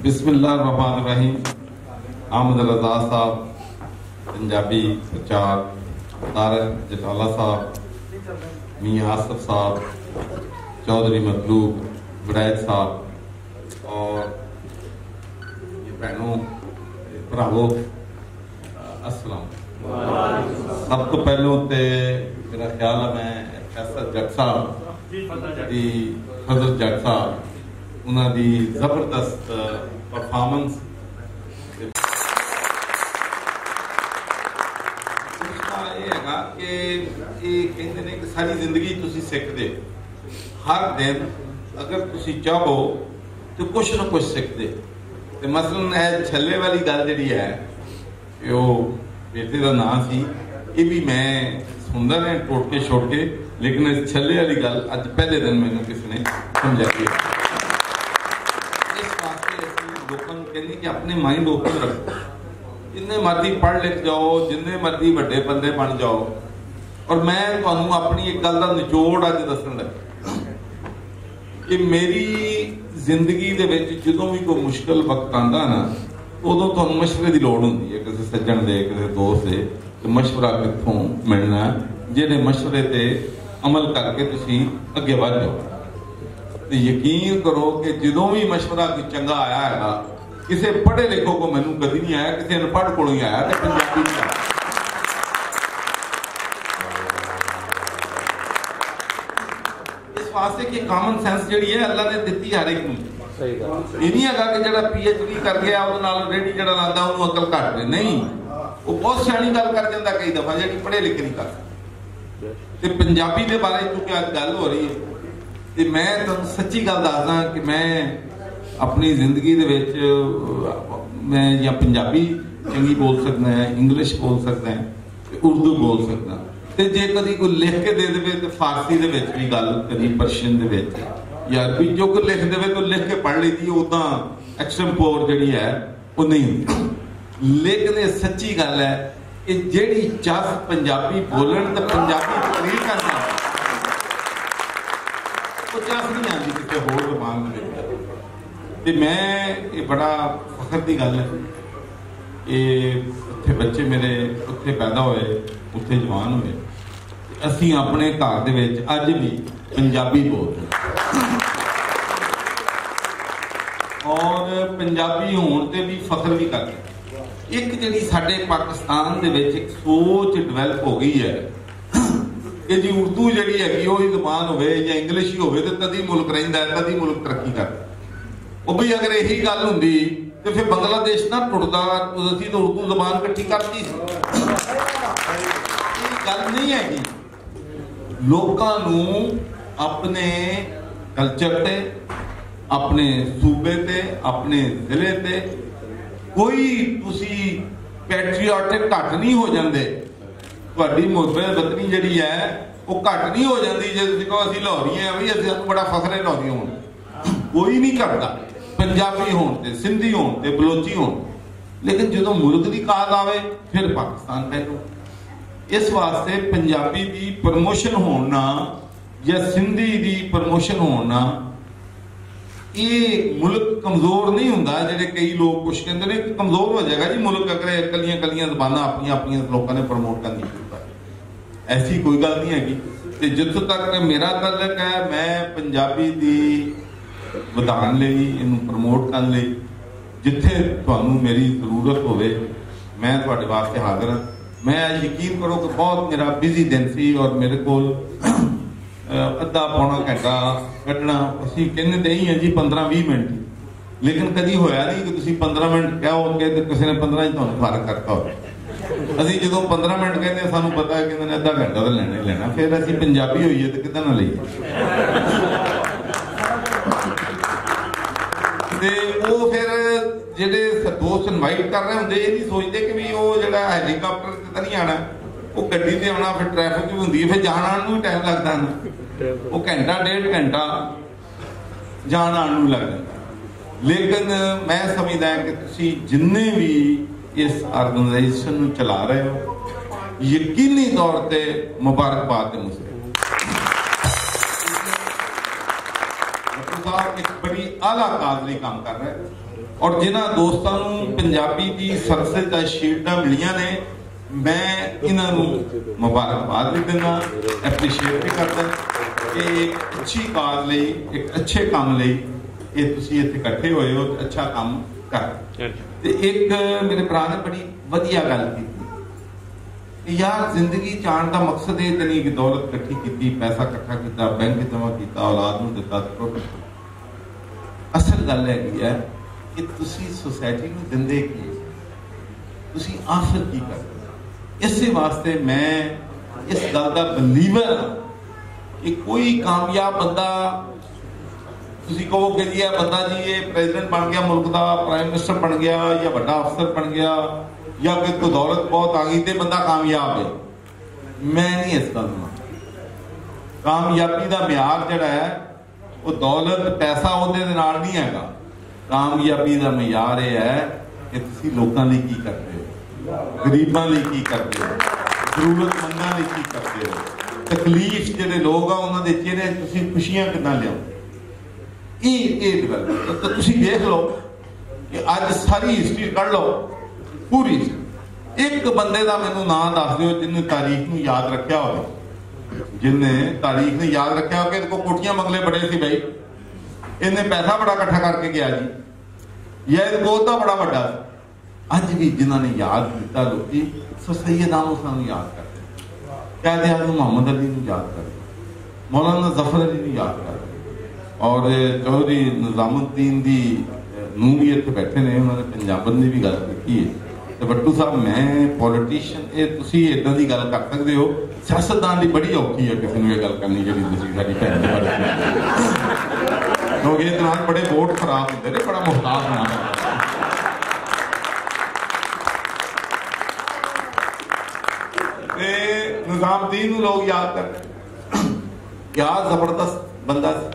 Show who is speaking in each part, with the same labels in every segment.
Speaker 1: बिस्मिल्लाहिर्रहमानिर्रहीम। अहमद रज़ा साहब, पंजाबी प्रचार, तारक जटाला साहब, मियां आसफ साहब, चौधरी मतलूब, वड़ैत साहब और भैनों भरावो, अस्सलाम। सब तो पहलों तो मेरा ख्याल है मैं फैसल जट साहब की हजरत जट साहब उन्होंने जबरदस्त परफॉर्मेंस कि सारी जिंदगी तुसी सीखते हर दिन अगर तुसी चाहो तो कुछ ना कुछ सीखते। तो मसलन है छले वाली गल जी है वो बेटे का नाम सी ये भी मैं सुनता रहा टोटके छोटके, लेकिन इस छले वाली गल अज पहले दिन मैंने किसी ने समझाई। लोगों कहने कि अपने माइंड ओपन रखो, जिन्ने मर्जी पढ़ लिख जाओ, जिन्ने मर्जी बड़े बंदे बन जाओ। और मैं तुहानू अपनी एक गल का निचोड़ अज दसन लगा कि मेरी जिंदगी दे विच जदों भी कोई मुश्किल वक्त आंदा ना उदों तुहानू मशवरे की लोड़ हुंदी है, किसी सज्जन दे, किसी दोस्त दे कि मशवरा कित्थों मिलना, जिहड़े मशवरे ते अमल करके तुसीं अगे वध जाओ। तो यकीन करो कि जो भी मशवरा कोई चंगा आया है किसी पढ़े लिखो को मैनू कभी नहीं आया, किसी अनपढ़ को ही आया तो पंजाबी नहीं आया। इस वास्ते कि कॉमन सेंस जी है अल्लाह ने दी हर एक नूं। ये नहीं है कि जो PhD कर गया रेडी जो लाता उन्होंने अकल घट रही नहीं, वो बहुत सियाणी गल कर जाता कई दफा जी पढ़े लिखे नहीं कर। पंजाबी के बारे चूंकि अज गल हो रही है तो मैं तुहानू सच्ची गल दसदा कि मैं अपनी जिंदगी दे विच मैं या पंजाबी चंगी बोल सकता है, इंग्लिश बोल सकता है, उर्दू बोल सकता। तो जे कभी कोई लिख के दे दे तो फारसी दे विच भी गल, कभी पर्शियन दे विच या अरबी जो कोई लिख दे तो लिख के पढ़ ली दी, उदा एक्सटेम्पोर जिहड़ी है वो नहीं होंदी। लेकिन ये सच्ची गल है कि जिहड़ी चस पंजाबी बोलन तो पंजाबी तकरीर करना चस नहीं आती किसी होर जबान में। मैं ये बड़ा फखर की गल है ये उत्थे बच्चे मेरे उत्थे पैदा होए, उत्थे जवान होए, असीं अपने घर दे विच अज भी पंजाबी बोलते और पंजाबी होने ते भी फखर भी करते। एक जिहड़ी साडे पाकिस्तान दे विच एक सोच डिवेलप हो गई है कि जी उर्दू जी है वही जबान हो या इंग्लिश ही हो तभी मुल्क रहिंदा है, तभी मुल्क तरक्की करता। वो भी अगर यही गल हुंदी तो फिर बांग्लादेश ना टुटदा, असीं तो उर्दू जबान इकट्ठी करती गल नहीं हैगी। लोकां नूं अपने कल्चर ते, अपने सूबे ते, अपने जिले ते कोई तुसी पैट्रियाटिक घट नहीं हो जाते। तुहाडी मुहब्बत वतनी जिहड़ी है वो घट नहीं हो जाती जे तुसीं कहो असीं लाहौरी हैं भी असीं बड़ा फखर है लाहौरी होण। कोई नहीं करता पंजाबी होण ते, सिंधी होण ते, बलोची होण। लेकिन जो मुल्क की काज आवे फिर पाकिस्तान पहलो। इस वास्ते पंजाबी की प्रमोशन होना या सिंधी की प्रमोशन होना ये मुल्क कमजोर नहीं होंदा। जिहड़े कई लोग कुछ कहते हैं कि कमजोर हो जाएगा जी मुल्क अगर कलियां कलियां जबाना अपनी लोगों ने प्रमोट करनी शुरू कर। ऐसी कोई गल नहीं हैगी। जिथों तक मेरा तल्लक है मैं पंजाबी की वधान लई इनू प्रमोट करने लई जिथे तुहानू मेरी जरूरत होवे मैं तुहाडे वास्ते हाजिर हाँ। मैं यकीन करो कि बहुत मेरा बिजी दिन सी और मेरे को अद्धा पौना घंटा कढ़ना असीं कहने तो यही है जी 15-20 मिनट, लेकिन कभी होया नहीं कि तुसीं 15 मिनट कहोगे तो किसी ने 15 तुहानू फर्क करता हो। असीं जो 15 मिनट कहते सानू पता है कि अद्धा घंटा तो लेना ही लेना, फिर असीं पंजाबी होईए तो कितना ना लईए। वो फिर जिहड़े दोस्त इनवाइट कर रहे होंगे ये नहीं सोचते कि भी वो जिहड़ा हैलीकॉप्टर से तो नहीं आना, वो गड्डी से आना, फिर ट्रैफिक भी होंदी है, फिर जाना आने भी टाइम लगता है, वो घंटा 1.5 घंटा जाना आने लग जाता। लेकिन मैं समझदा कि तुसीं जिन्ने भी इस ऑर्गेनाइजेशन चला रहे हो यकीनी तौर पर मुबारकबाद मुझसे। एक बड़ी आला काज ਲਈ काम कर रहा है। और जिन्होंने दोस्तों पंजाबी की सरसत शील्डां मिलियां ने, मैं इन्हों मुबारकबाद भी देना, एप्रीशिएट भी करता कि एक अच्छी काज ਲਈ, एक अच्छे काम ਲਈ ये तुसीं इत्थे इकट्ठे होए हो, अच्छा काम कर। ते एक मेरे भरा ने बड़ी वधिया गल की, यार जिंदगी चाण का मकसद ये नहीं कि दौलत इकट्ठी की, पैसा इकट्ठा किया, बैंक जमा किया, औलाद नूं दिता। असल गल है कि तुसी सोसाइटी नूं दिंदे की, तुसी आखिर की करदे। इस वास्ते मैं इस गल का बलीवर हाँ कि कोई कामयाब बंदा तुसी कहोगे जी यह बंदा जी ये प्रेजिडेंट बन गया मुल्क का, प्राइम मिनिस्टर बन गया या बड़ा अफसर बन गया या फिर कोई दौलत बहुत आ गई तो बंदा कामयाब है। मैं नहीं इस गल में, कामयाबी का म्यार जिहड़ा है वो दौलत पैसा उहदे दे नाल नहीं हैगा। कामयाबी का म्यार यह है कि तुसी लोकां लई की करते हो, गरीबां लई की करते हो, जरूरतमंदां लई की करते हो, तकलीफ जिहड़े लोग आ उन्हां दे चेहरे तुसी खुशियां किदां लियाओ। ये डिवेलपमेंट तो तुसी देख लो कि अज सारी हिस्ट्री कढ़ लो पूरी, एक बंदे का मैनू नाम दस दो जिन्हें तारीख नूं याद रखा हो, जिन्हें तारीख ने याद रखा हो कि इहदे कोल कोठियां बंगले बड़े सी बई, इन्हें पैसा बड़ा इकट्ठा करके गया जी, या इहदे कोल तां बड़ा वड्डा। अज भी जिन्होंने याद किया लोग सो सैयद आलम सानू याद करते, कैद आज़म मोहम्मद अली नूं याद करते, मौलाना जफर अली नूं याद करते, और चौधरी निजामुद्दीन दी नूं भी इत्थे बैठे ने, उन्होंने पंजाबन की भी गल की है। तो बट्टू साहब मैं पॉलिटिशियन ये तुसी इदां दी गल कर सकते हो, सियासतदान दी बड़ी औखी है किसी नूं ये गल करनी जिहड़ी तुसी साडी भैन दे बारे क्योंकि इस दौरान बड़े वोट खराब होंदे ने, बड़ा मुहताज होना पैंदा। ते निजामुद्दीन नूं लोग याद करदे, क्या जबरदस्त बंदा सी,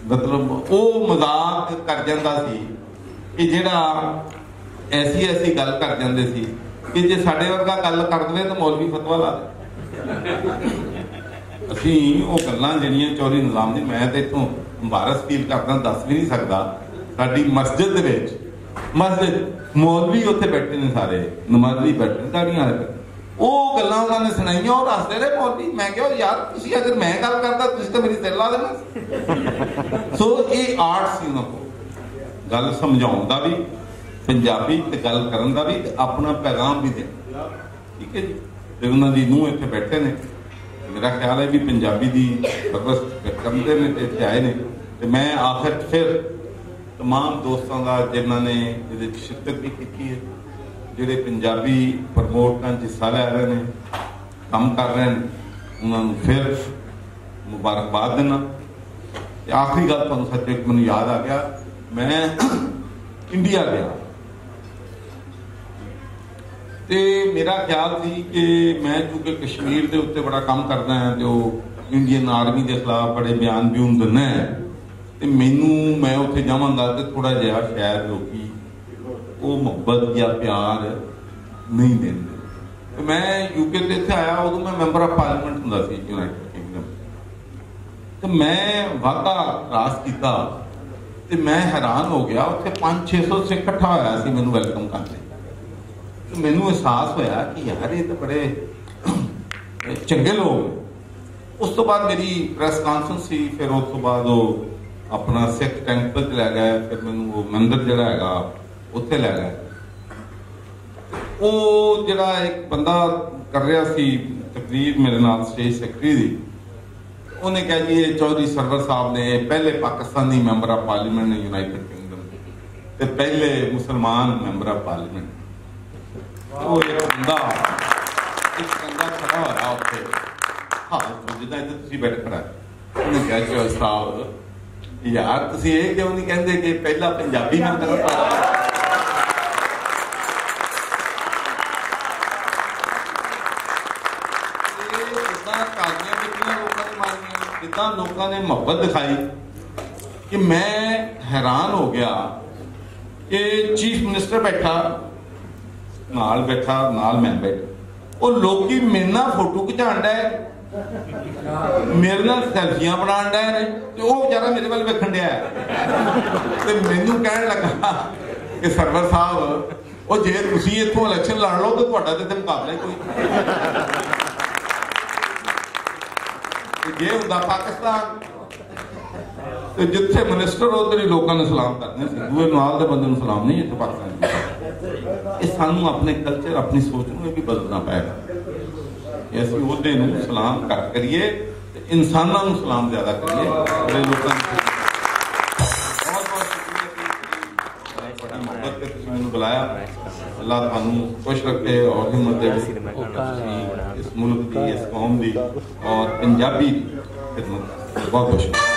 Speaker 1: मतलब वो मजाक कर जाता सी कि जिहड़ा ऐसी ऐसी गल कर जाते सी कि जे साडे वर्गा गल कर दे तो मौलवी फतवा ला दे। असीं वो गल्लां जिहड़ियां चौधरी निजामुद्दीन, मैं तो इत्थों मुबारक फील करदा, दस भी नहीं सकदा। साडी मस्जिद दे विच, मस्जिद मौलवी उत्थे बैठे ने, सारे नमाज़ी बैठे दाड़ियां वाले, वो गल्लां उन्होंने सुनाइयां और हसदे रहे मौलवी। मैं कहा यार तुसी अगर मैं गल करदा तुसी तो मेरी सिर ला देना। सो ये आर्ट सी उन्हां कोल गल समझाउण दा भी, पंजाबी ते गल करन दा भी, अपना पैगाम भी देना, ठीक है जी। ते उन्हां दी नूंह इत्थे बैठे ने, मेरा ख्याल है भी पंजाबी दी परवरिश करदे ने ते इत्थे आए ने। ते मैं आखिर फिर तमाम दोस्तों का जिन्होंने इहदे विच शिरकत भी की है, जिहड़े पंजाबी प्रमोटां च हिस्सा लै रहे हैं, काम कर रहे हैं, उन्होंने फिर मुबारकबाद देना। आखिरी गल तुहानूं सच एक मैनूं याद आ गया, मैं इंडिया गया ते मेरा ख्याल थी कि मैं चूंकि कश्मीर के उत्ते बड़ा काम करदा है, जो इंडियन आर्मी के खिलाफ बड़े बयान ब्यून दिंदा है, तो मैनूं मैं उत्थे जावांगा तो थोड़ा जिहा शायद लोग वो मुहब्बत या प्यार नहीं देंगे। तो मैं यूके ते इत्थे आया, उदों मैं मैंबर ऑफ पार्लीमेंट हुंदा सी यूनाइटेड किंगडम, तो मैं वाघा क्रॉस किया तो मैं हैरान हो गया, उत्थे 500-600 सिख इकट्ठा होया सी मैनूं वैलकम करते। तो मैनूं एहसास होया कि यार ये तो बड़े चंगे लोग। उस तो बाद मेरी प्रैस कॉन्फ्रेंस सी, फिर उस तो बाद वो अपना सिख टैंपल च लै गए, फिर मैनूं वो मंदिर जिहड़ा हैगा उत्थे लै गए। वो जिहड़ा एक बंदा कर रहा सी तकरीर मेरे नाल स्टेज सैकटरी दी, उन्हें कहा जी ये चौधरी सरवर साहब ने पहले पाकिस्तानी मैंबर ऑफ पार्लीमेंट ने यूनाइटेड किंगडम ते पहले मुसलमान मैंबर ऑफ पार्लीमेंट। वो एक बंदा खड़ा होया उत्थे, हाँ जिद्दां इत्थे तुसीं बैठ खड़ा, उन्हें कहा चौधरी साहब यार तुसीं ये क्यों नहीं कहंदे कि पहला पंजाबी मैंबर लोगों ने मोहब्बत दिखाई कि मैं हैरान हो गया कि चीफ मिनिस्टर बैठा नाल मैं बैठा, वो लोग मेरे नाल फोटो खिचाण डे, मेरे नाल सैल्फियां बनाण डे ने ते वो बेचारा मेरे वाल वेखण डया ते मैनू कहण लगा कि सरवर साहब वो जे तुसीं इत्थों इलैक्शन लड़ लो तो तुहाडा ते मुकाबला ही कोई जे हुंदा पाकिस्तान ते जिथे मिनिस्टर उधर ही लोगों ने सलाम करने दूए नाल दे बंदे नूं सलाम नहीं इत्थे पाकिस्तान ये सानू अपने कल्चर अपनी सोच नूं भी बदलना पैगा ਅਸੀਂ ਉਹਦੇ ਨੂੰ ਸਲਾਮ ਘੱਟ ਕਰੀਏ ਤੇ ਇਨਸਾਨਾਂ ਨੂੰ ਸਲਾਮ ਜ਼ਿਆਦਾ ਕਰੀਏ ਬੜੇ ਲੋਕਾਂ ਨੂੰ ਬਹੁਤ ਬਹੁਤ ਸ਼ੁਕਰੀਆ ਕਿ ਤੁਹਾਡੀ ਮੁਹੱਬਤ ਤੇ ਤੁਸੀਂ ਮੈਨੂੰ ਬੁਲਾਇਆ ਅੱਲਾਹ ਤੁਹਾਨੂੰ ਖੁਸ਼ ਰੱਖੇ ਔਰ ਹਿੰਮਤ ਦੇਵੇ ਇਸ ਮੁਲਕ ਦੀ ਇਸ ਕੌਮ ਦੀ ਔਰ ਪੰਜਾਬੀ ਦੀ ਖਿਦਮਤ ਬਹੁਤ ਬਹੁਤ ਸ਼ੁਕਰੀਆ